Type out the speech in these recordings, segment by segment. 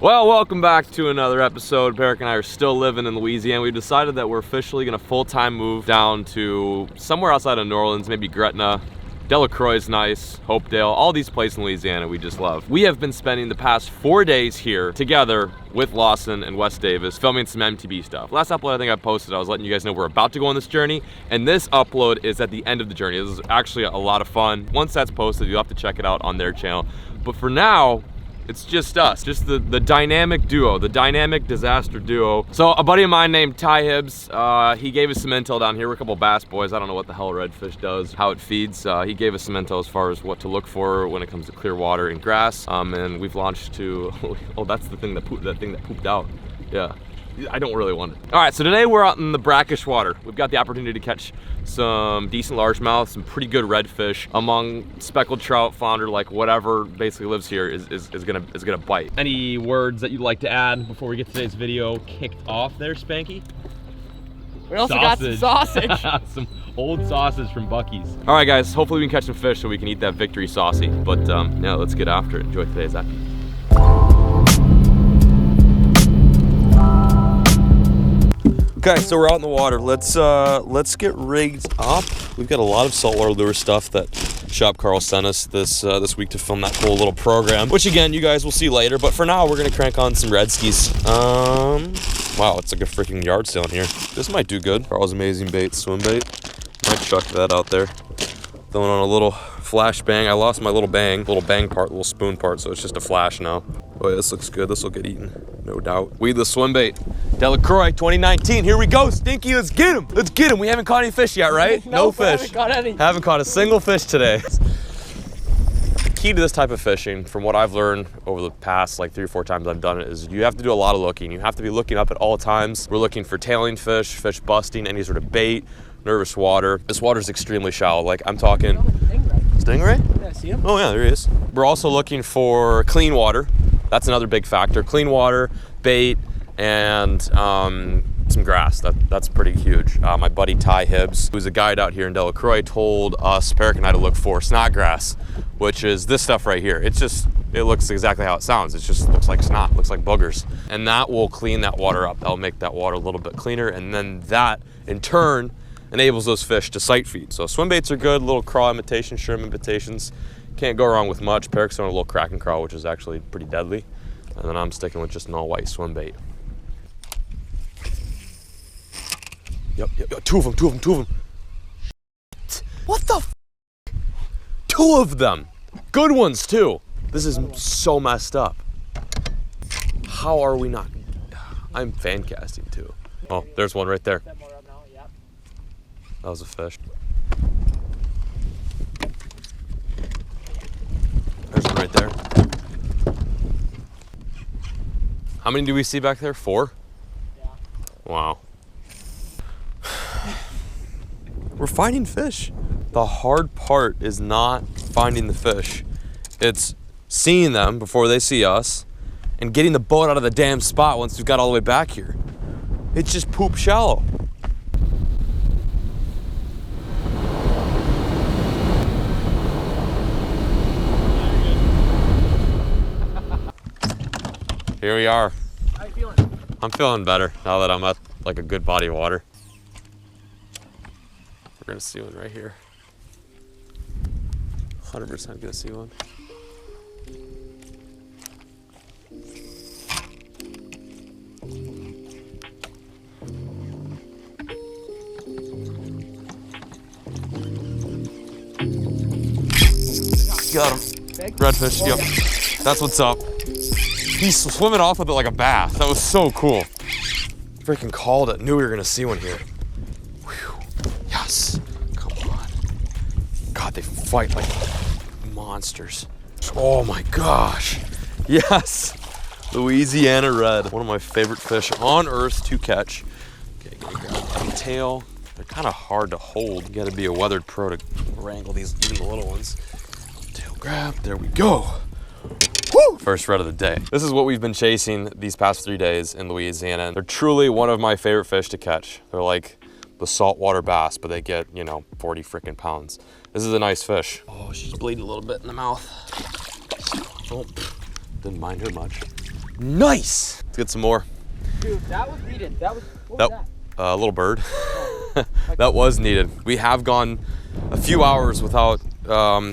Well, welcome back to another episode. Peric and I are still living in Louisiana. We decided that we're officially gonna full-time move down to somewhere outside of New Orleans, maybe Gretna. Delacroix is nice, Hopedale, all these places in Louisiana we just love. We have been spending the past 4 days here together with Lawson and Wes Davis filming some MTB stuff. Last upload I think I posted, I was letting you guys know we're about to go on this journey, and this upload is at the end of the journey. This is actually a lot of fun. Once that's posted, you'll have to check it out on their channel. But for now, it's just us, just the dynamic duo, the dynamic disaster duo. So a buddy of mine named Ty Hibbs, he gave us some intel down here. We're a couple bass boys. I don't know what the hell redfish does, how it feeds. He gave us some intel as far as what to look for when it comes to clear water and grass. And we've launched to, oh, that's the thing that pooped out. Yeah, I don't really want it. All right, so today we're out in the brackish water. We've got the opportunity to catch some decent largemouth, some pretty good redfish. Among speckled trout, flounder, like whatever basically lives here is gonna bite. Any words that you'd like to add before we get today's video kicked off there, Spanky? We also got some sausage. Some old sausage from Buc-ee's. All right, guys, hopefully we can catch some fish so we can eat that victory saucy. But yeah, let's get after it. Enjoy today's episode. Okay, so we're out in the water. Let's get rigged up. We've got a lot of saltwater lure stuff that Shop Carl sent us this week to film that cool little program, which again you guys will see later. But for now, we're gonna crank on some red skis. Wow, it's like a freaking yard sale in here. This might do good. Carl's amazing bait, swim bait. Might chuck that out there. Throwing on a little flash bang. I lost my little bang part, little spoon part, so it's just a flash now. Boy, this looks good. This will get eaten, no doubt. We the swim bait. Delacroix 2019. Here we go, Stinky. Let's get him. Let's get him. We haven't caught any fish yet, right? No fish. Haven't caught any. Haven't caught a single fish today. The key to this type of fishing, from what I've learned over the past like 3 or 4 times I've done it, is you have to do a lot of looking. You have to be looking up at all times. We're looking for tailing fish, fish busting, any sort of bait, nervous water. This water is extremely shallow. Like I'm talking. Stingray? Yeah, see him? Oh yeah, there he is. We're also looking for clean water. That's another big factor. Clean water, bait, and some grass. That's pretty huge. My buddy Ty Hibbs, who's a guide out here in Delacroix, told us, Peric and I, to look for snodgrass, which is this stuff right here. It looks exactly how it sounds. It just looks like snot, looks like boogers. And that will clean that water up. That'll make that water a little bit cleaner, and then that, in turn, enables those fish to sight feed. So swim baits are good, little craw imitations, shrimp imitations. Can't go wrong with much. Peric's throwing a little Kraken craw, which is actually pretty deadly. And then I'm sticking with just an all-white swim bait. Yep, two of them. What the f? 2 of them. Good ones, too. This is so messed up. How are we not? I'm fan casting, too. Oh, there's one right there. That was a fish. There's one right there. How many do we see back there? 4? Yeah. Wow. We're finding fish. The hard part is not finding the fish. It's seeing them before they see us and getting the boat out of the damn spot once we've got all the way back here. It's just poop shallow. Here we are. How you feeling? I'm feeling better now that I'm at like a good body of water. We're gonna see one right here. 100% gonna see one. Got him. Redfish, yep. That's what's up. He's swimming off with it like a bass. That was so cool. Freaking called it. Knew we were gonna see one here. Whew. Yes. Come on. God, they fight like monsters. Oh my gosh. Yes. Louisiana red. One of my favorite fish on earth to catch. Okay, gonna grab the tail. They're kind of hard to hold. You gotta be a weathered pro to wrangle these, even the little ones. Tail grab. There we go. Woo! First red of the day. This is what we've been chasing these past 3 days in Louisiana. They're truly one of my favorite fish to catch. They're like the saltwater bass, but they get, 40 freaking pounds. This is a nice fish. Oh, she's bleeding a little bit in the mouth. Oh, didn't mind her much. Nice. Let's get some more. Dude, that was needed. What was that? A little bird. That was needed. We have gone a few hours without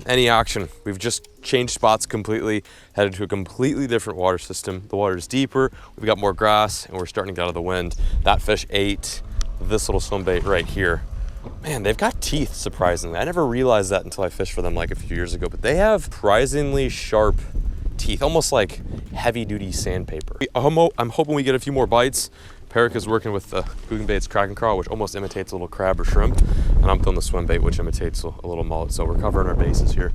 any action. We've just changed spots completely, headed to a completely different water system. The water is deeper, we've got more grass, and we're starting to get out of the wind. That fish ate this little swim bait right here. Man, they've got teeth, surprisingly. I never realized that until I fished for them like a few years ago, but they have surprisingly sharp teeth, almost like heavy-duty sandpaper. I'm hoping we get a few more bites. Peric is working with the Googan Bait's Kraken Crawl, which almost imitates a little crab or shrimp, and I'm throwing the swim bait, which imitates a little mullet. So we're covering our bases here.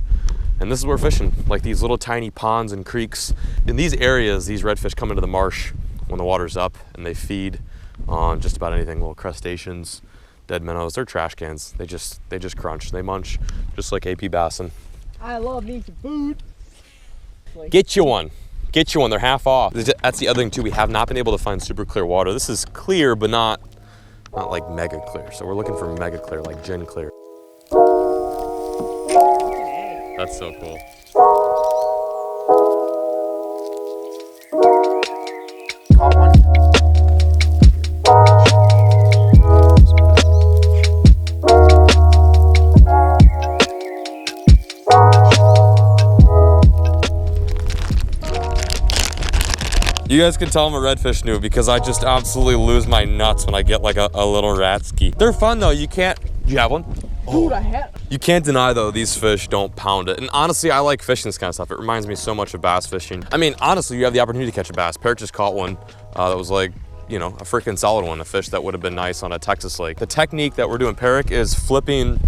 And this is where we're fishing, like these little tiny ponds and creeks. In these areas, these redfish come into the marsh when the water's up, and they feed on just about anything, little crustaceans, dead minnows. They're trash cans. They just crunch, they munch, just like AP bassin. I love me some food. Get you one. Get you one, they're half off. That's the other thing too, we have not been able to find super clear water. This is clear, but not like mega clear. So we're looking for mega clear, like gin clear. That's so cool. Caught one. You guys can tell I'm a redfish noob because I just absolutely lose my nuts when I get like a little ratski. They're fun though, you can't, do you have one? Dude, I had. You can't deny though, these fish don't pound it. And honestly, I like fishing this kind of stuff. It reminds me so much of bass fishing. I mean, honestly, you have the opportunity to catch a bass. Peric just caught one that was like, you know, a freaking solid one, a fish that would have been nice on a Texas lake. The technique that we're doing, Peric is flipping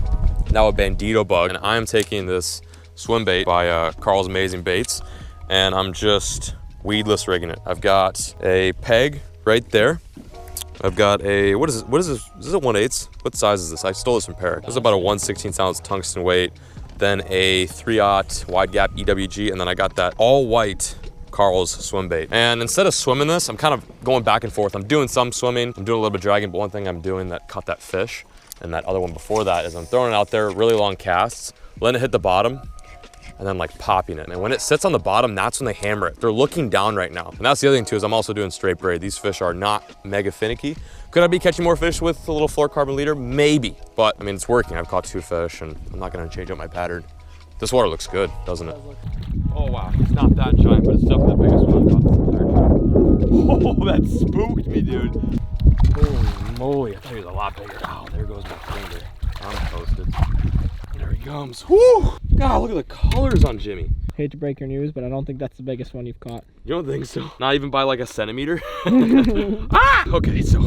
now a bandito bug, and I'm taking this swim bait by Carl's Amazing Baits, and I'm just weedless rigging it. I've got a peg right there. I've got a, what is this? Is this a 1/8? What size is this? I stole this from Peric. This is about a 1/16 ounce tungsten weight, then a 3/0 wide gap EWG, and then I got that all white Carl's swim bait. And instead of swimming this, I'm kind of going back and forth. I'm doing some swimming, I'm doing a little bit of dragging, but one thing I'm doing that caught that fish, and that other one before that, is I'm throwing it out there, really long casts, letting it hit the bottom, and then like popping it. And when it sits on the bottom, that's when they hammer it. They're looking down right now. And that's the other thing too, is I'm also doing straight braid. These fish are not mega finicky. Could I be catching more fish with a little fluorocarbon leader? Maybe, but I mean, it's working. I've caught 2 fish and I'm not gonna change up my pattern. This water looks good, doesn't it? Oh wow, it's not that giant, but it's definitely the biggest one I've caught this entire trip. Oh, that spooked me, dude. Holy moly, I thought he was a lot bigger. Oh, there goes my finger. I'm toasted. There he comes. Woo! God, look at the colors on Jimmy. Hate to break your news, but I don't think that's the biggest one you've caught. You don't think so? Not even by like a centimeter? Ah! Okay, so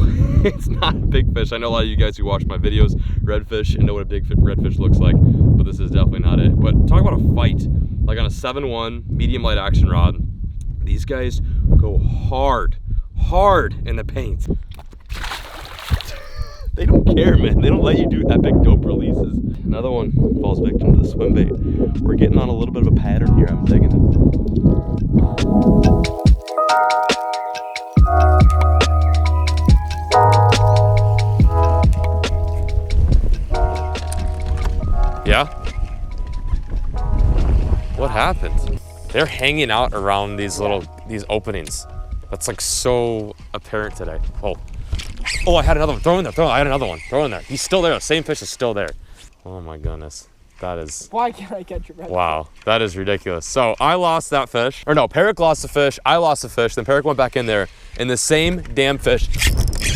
it's not a big fish. I know a lot of you guys who watch my videos, redfish, and know what a big redfish looks like, but this is definitely not it. But talk about a fight, like on a 7-1 medium light action rod, these guys go hard in the paint. They don't care, man. They don't let you do epic dope releases. Another one falls victim to the swim bait. We're getting on a little bit of a pattern here. I'm digging it. Yeah? What happened? They're hanging out around these openings. That's like so apparent today. Oh, I had another one. Throw in there. I had another one. Throw in there. He's still there. The same fish is still there. Oh my goodness. That is... Why can't I catch your breath? Wow. That is ridiculous. So I lost that fish. Or no, Peric lost the fish. I lost the fish. Then Peric went back in there. And the same damn fish.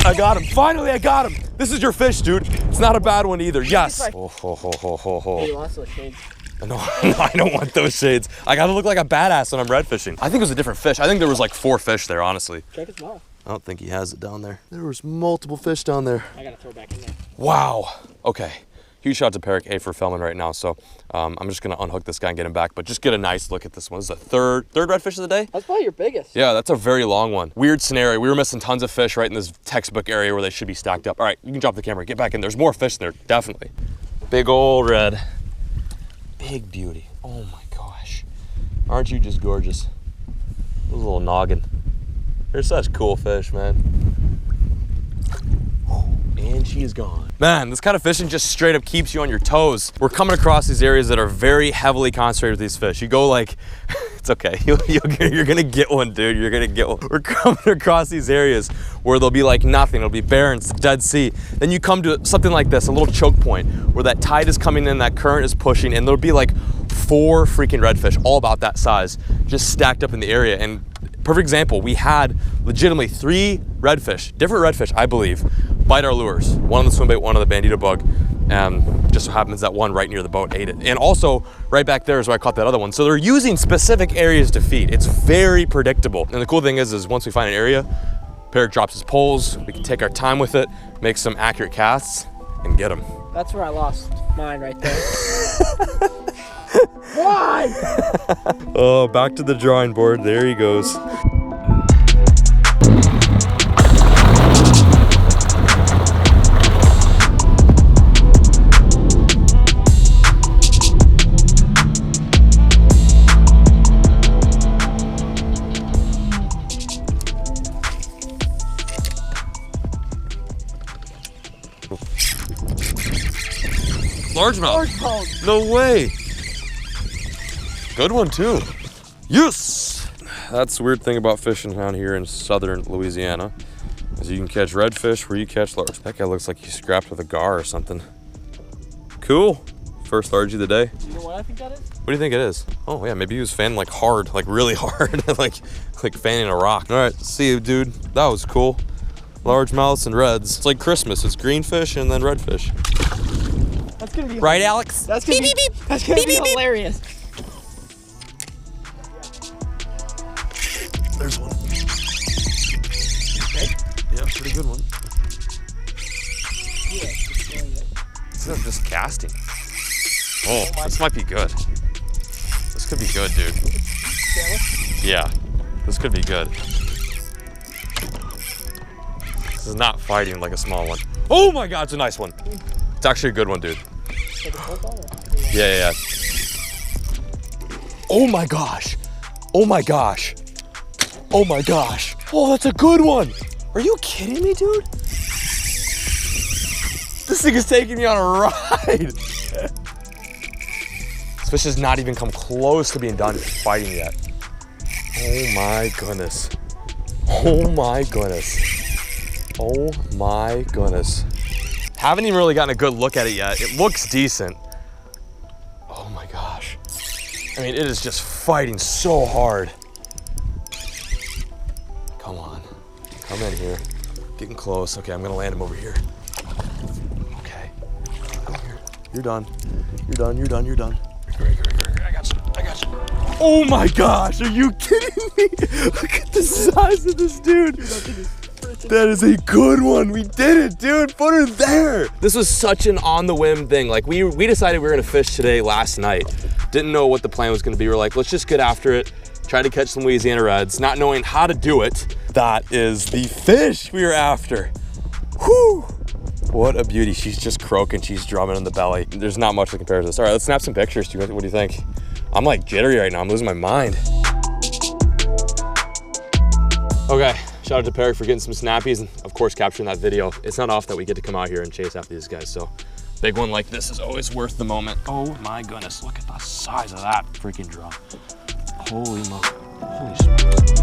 I got him. Finally, I got him. This is your fish, dude. It's not a bad one either. Yes. Hey, you lost those shades. No, I don't want those shades. I gotta look like a badass when I'm red fishing. I think it was a different fish. I think there was like 4 fish there, honestly. Check his mouth. I don't think he has it down there. There was multiple fish down there. I gotta throw back in there. Wow. Okay. Huge shout out to Peric A for filming right now. So I'm just gonna unhook this guy and get him back, but just get a nice look at this one. This is the third redfish of the day. That's probably your biggest. Yeah, that's a very long one. Weird scenario. We were missing tons of fish right in this textbook area where they should be stacked up. All right, you can drop the camera. Get back in. There's more fish in there, definitely. Big old red. Big beauty. Oh my gosh. Aren't you just gorgeous? This little noggin. They're such cool fish, man. And she is gone. Man, this kind of fishing just straight up keeps you on your toes. We're coming across these areas that are very heavily concentrated with these fish. You go like It's okay. You're gonna get one, dude. You're gonna get one. We're coming across these areas where there'll be like nothing. It'll be barren, it's Dead Sea. Then you come to something like this, a little choke point where that tide is coming in, that current is pushing, and there'll be like 4 freaking redfish, all about that size, just stacked up in the area. And perfect example, we had legitimately 3 redfish, different redfish, I believe, bite our lures. One on the swim bait, one on the bandito bug. Just so happens that one right near the boat ate it. And also right back there is where I caught that other one. So they're using specific areas to feed. It's very predictable. And the cool thing is once we find an area, Perrick drops his poles, we can take our time with it, make some accurate casts, and get them. That's where I lost mine right there. Why? Oh, back to the drawing board. There he goes. Largemouth. No way. Good one too. Yes. That's the weird thing about fishing down here in southern Louisiana, is you can catch redfish where you catch large. That guy looks like he scrapped with a gar or something. Cool. First largie of the day. You know what I think that is? What do you think it is? Oh yeah, maybe he was fanning like hard, like really hard, like fanning a rock. All right, see you, dude. That was cool. Largemouths and reds. It's like Christmas. It's green fish and then redfish. That's gonna be right, Alex. That's gonna be That's gonna be hilarious. There's one. Okay. Yeah, pretty good one. Yeah, Just casting. Oh, this might be good. This could be good, dude. Yeah, this could be good. This is not fighting like a small one. Oh my God, it's a nice one. It's actually a good one, dude. Yeah. Oh my gosh. Oh my gosh. Oh my gosh. Oh, that's a good one. Are you kidding me, dude? This thing is taking me on a ride. This fish has not even come close to being done fighting yet. Oh my goodness. Oh my goodness. Oh my goodness. Haven't even really gotten a good look at it yet. It looks decent. Oh my gosh. I mean, it is just fighting so hard. Come on, come in here. Getting close. Okay, I'm gonna land him over here. Okay, come here. You're done. You're done, you're done, you're done. I got you. Oh my gosh, are you kidding me? Look at the size of this dude. That is a good one. We did it, dude. Put her there. This was such an on the whim thing. Like we decided we were gonna fish today last night. Didn't know what the plan was gonna be. We're like, let's just get after it. Try to catch some Louisiana reds, not knowing how to do it. That is the fish we were after. Whew. What a beauty. She's just croaking. She's drumming in the belly. There's not much to compare to this. All right, let's snap some pictures. What do you think? I'm like jittery right now. I'm losing my mind. Okay. Shout out to Perrick for getting some snappies and of course capturing that video. It's not often that we get to come out here and chase after these guys, so big one like this is always worth the moment. Oh my goodness, look at the size of that freaking drum. Holy moly, holy smokes.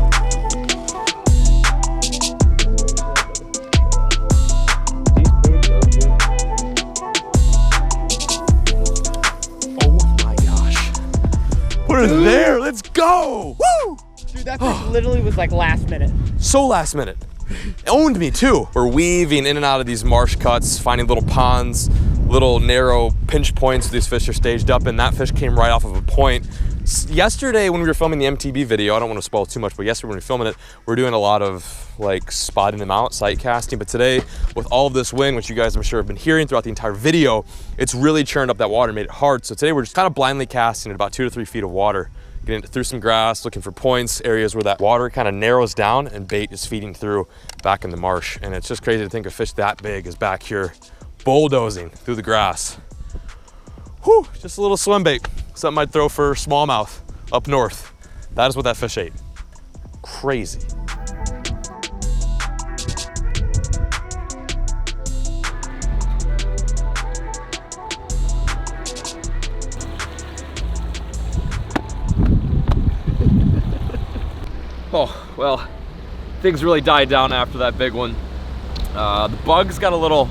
Oh my gosh. Put her there, let's go! Woo! Dude, that fish literally was like last minute. So last minute. Owned me too. We're weaving in and out of these marsh cuts, finding little ponds, little narrow pinch points these fish are staged up in. That fish came right off of a point. Yesterday when we were filming the MTB video, I don't want to spoil too much, but yesterday when we were filming it, we're doing a lot of like spotting them out, sight casting. But today, with all of this wind, which you guys I'm sure have been hearing throughout the entire video, it's really churned up that water, made it hard. So today we're just kind of blindly casting at about 2 to 3 feet of water. Getting through some grass, looking for points, areas where that water kind of narrows down and bait is feeding through back in the marsh. And it's just crazy to think a fish that big is back here bulldozing through the grass. Whew, just a little swim bait. Something I'd throw for smallmouth up north. That is what that fish ate. Crazy. well, things really died down after that big one. The bugs got a little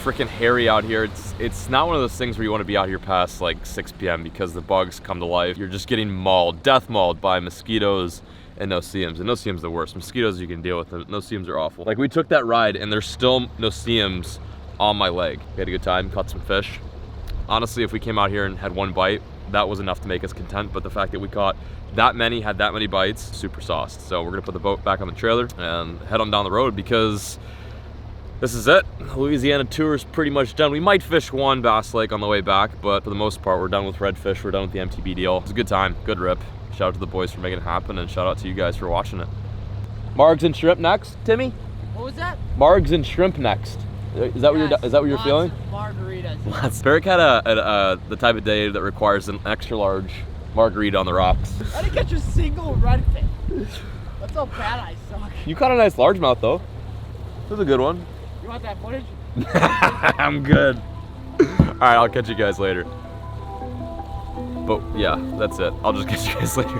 freaking hairy out here. It's not one of those things where you want to be out here past like 6 p.m. because the bugs come to life. You're just getting mauled, death mauled by mosquitoes and no-see-ums. And no-see-ums are the worst. Mosquitoes you can deal with, no-see-ums are awful. Like we took that ride and there's still no-see-ums on my leg. We had a good time, caught some fish. Honestly, if we came out here and had one bite, that was enough to make us content. But the fact that we caught that many, had that many bites, super sauced. So we're gonna put the boat back on the trailer and head on down the road because this is it. The Louisiana tour is pretty much done. We might fish one bass lake on the way back, but for the most part, we're done with redfish. We're done with the MTB deal. It was a good time, good rip. Shout out to the boys for making it happen, and shout out to you guys for watching it. Margs and shrimp next, Timmy? What was that? Margs and shrimp next. Is that what you're feeling? Margaritas. Barrick had the type of day that requires an extra large margarita on the rocks. I didn't catch a single redfish. That's how bad I suck. You caught a nice largemouth though. This was a good one. You want that footage? I'm good. All right, I'll catch you guys later. But yeah, that's it. I'll just catch you guys later.